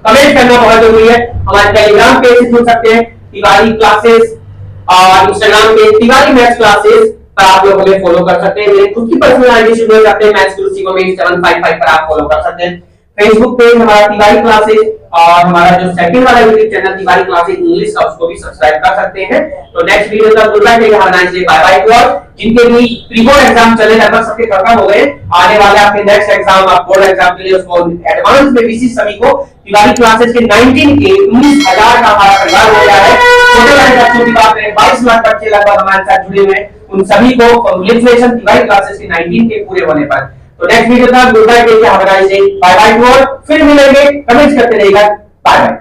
कमेंट करना बहुत जरूरी है। हमारे टेलीग्राम पेज से जुड़ सकते हैं, तिवारी क्लासेस, और इंस्टाग्राम पे तिवारी मैथ्स क्लासेस पर आप लोग हमें फॉलो कर सकते हैं। मेरी खुद की पर्सनल आईडी से जुड़ सकते हैं, मैथ्स गुरु 7855 पर आप फॉलो कर सकते हैं। फेसबुक पेज हमारा तिवारी क्लासेज और हमारा जो सेकंड वाला YouTube channel Tiwari classes English का उसको भी सब्सक्राइब कर सकते हैं। तो नेक्स्ट वीडियो तक good bye, have a nice day, bye bye to all. जिनके भी प्री बोर्ड एग्जाम चले लगभग सबके खत्म हो गए, आने वाले आपके नेक्स्ट एग्जाम आप बोर्ड एग्जाम के लिए उसको एडवांस में विशेष सभी को तिवारी क्लासेज के 19 के 19,000 का हमारा परिवार हो गया है। छोटे बड़े बच्चों की बात करें 22 लाख बच्चे लगभग हमारे साथ जुड़े हुए हैं, उन सभी को कांग्रेचुलेशन तिवारी क्लासेज के 19 के पूरे होने पर। तो नेक्स्ट वीडियो तक good bye, take care, have a nice day, bye bye to all. फिर मिलेंगे, कमेंट्स करते रहिएगा, बाय बाय।